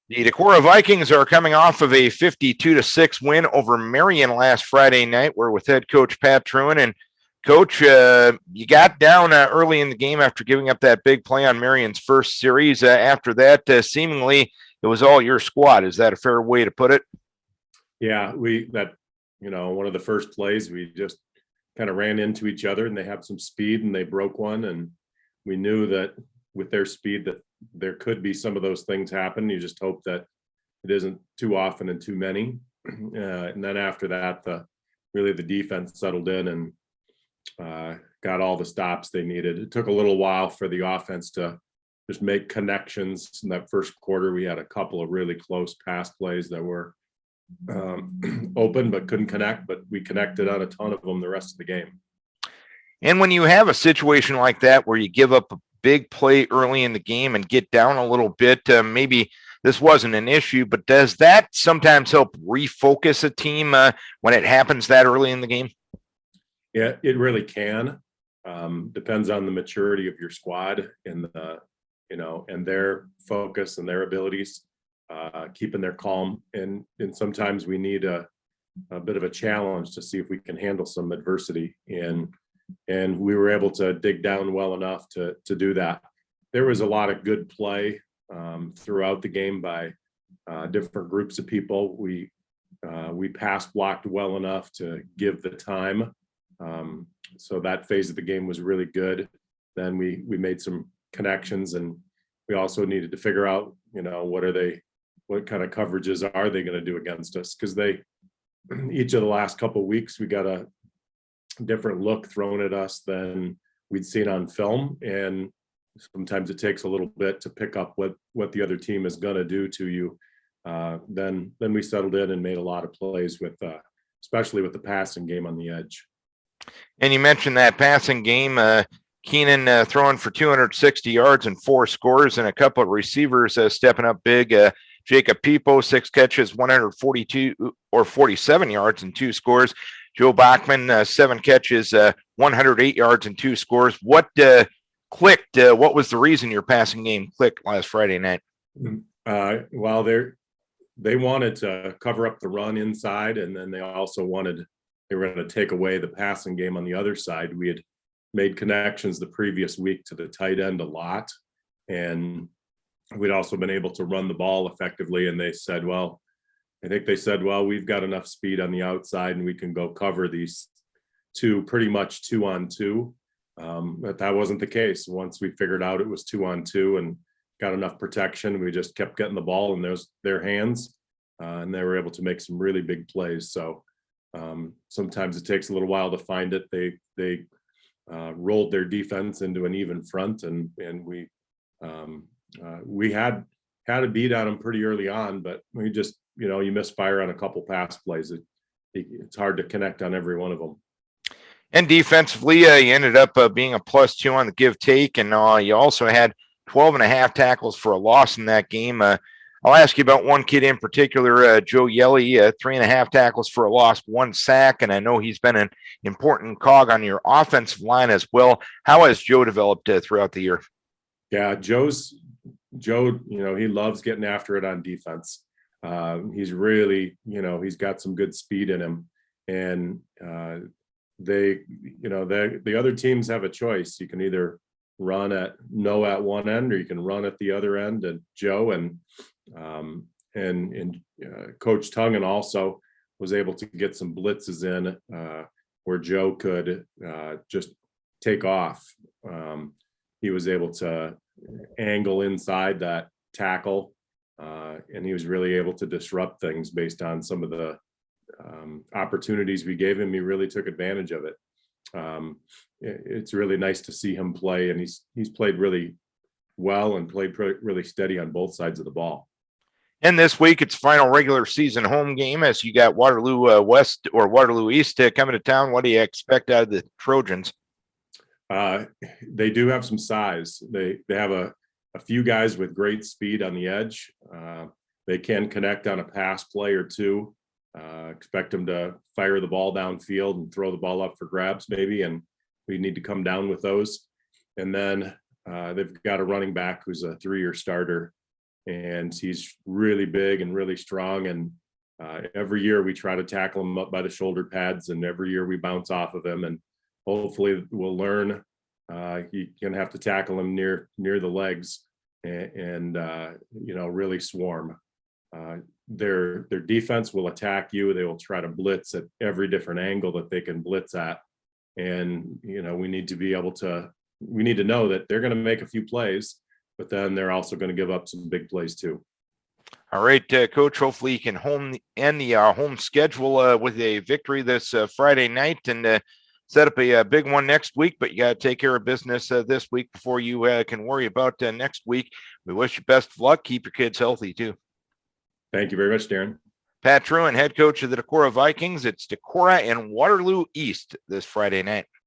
The Decorah Vikings are coming off of a 52-6 win over Marion last Friday night. We're with head coach Pat Trewin. And coach, you got down early in the game after giving up that big play on Marion's first series. After that, seemingly it was all your squad. Is that a fair way to put it? Yeah, one of the first plays, we just kind of ran into each other, and they have some speed and they broke one. And we knew that with their speed that there could be some of those things happen. You just hope that it isn't too often and too many. And then after that, the defense settled in and got all the stops they needed. It took a little while for the offense to just make connections. In that first quarter, we had a couple of really close pass plays that were open but couldn't connect, but we connected on a ton of them the rest of the game. And when you have a situation like that where you give up a big play early in the game and get down a little bit, maybe this wasn't an issue, but does that sometimes help refocus a team when it happens that early in the game? Yeah, it really can. Depends on the maturity of your squad and and their focus and their abilities, keeping their calm. And sometimes we need a bit of a challenge to see if we can handle some adversity. And we were able to dig down well enough to do that. There was a lot of good play throughout the game by different groups of people. We pass blocked well enough to give the time. So that phase of the game was really good. Then we made some connections, and we also needed to figure out, what kind of coverages are they going to do against us? Because each of the last couple of weeks, we got a different look thrown at us than we'd seen on film. And sometimes it takes a little bit to pick up what the other team is going to do to you. Then we settled in and made a lot of plays especially with the passing game on the edge. And you mentioned that passing game, Keenan throwing for 260 yards and 4 scores, and a couple of receivers stepping up big. Jacob Pipo, 6 catches, 142 or 47 yards and 2 scores. Joe Bachman, 7 catches, 108 yards and 2 scores. What clicked? What was the reason your passing game clicked last Friday night? Well, they wanted to cover up the run inside, and then they also they were going to take away the passing game on the other side. We had made connections the previous week to the tight end a lot, and we'd also been able to run the ball effectively. And they said, we've got enough speed on the outside and we can go cover these pretty much 2-on-2. But that wasn't the case. Once we figured out it was 2-on-2 and got enough protection, we just kept getting the ball in their hands, and they were able to make some really big plays. So sometimes it takes a little while to find it. They rolled their defense into an even front, and we had a beat on them pretty early on, but we just, you misfire on a couple pass plays. It's hard to connect on every one of them. And defensively, you ended up being a +2 on the give take, and you also had 12.5 tackles for a loss in that game. I'll ask you about one kid in particular, Joe Yelly, 3.5 tackles for a loss, 1 sack, and I know he's been an important cog on your offensive line as well. How has Joe developed throughout the year? Yeah, Joe, he loves getting after it on defense. He's really, he's got some good speed in him, and the other teams have a choice. You can either run at one end, or you can run at the other end. And Joe and Coach Tungen also was able to get some blitzes in where Joe could just take off. He was able to angle inside that tackle, and he was really able to disrupt things based on some of the opportunities we gave him. He really took advantage of it. It's really nice to see him play, and he's played really well and played really steady on both sides of the ball. And this week, it's final regular season home game as you got Waterloo West or Waterloo East coming to town. What do you expect out of the Trojans? They do have some size. They have a few guys with great speed on the edge. They can connect on a pass play or two. Expect them to fire the ball downfield and throw the ball up for grabs maybe, and we need to come down with those. And then they've got a running back who's a 3-year starter and he's really big and really strong. And every year we try to tackle him up by the shoulder pads, and every year we bounce off of him, and hopefully we'll learn. You're gonna have to tackle him near the legs, and really swarm. Their defense will attack you. They will try to blitz at every different angle that they can blitz at, and we need to know that they're going to make a few plays, but then they're also going to give up some big plays too. All right, Coach. Hopefully, you can end the home schedule with a victory this Friday night, and set up a big one next week. But you got to take care of business this week before you can worry about next week. We wish you best of luck. Keep your kids healthy too. Thank you very much, Darren. Pat Trewin, head coach of the Decorah Vikings. It's Decorah and Waterloo East this Friday night.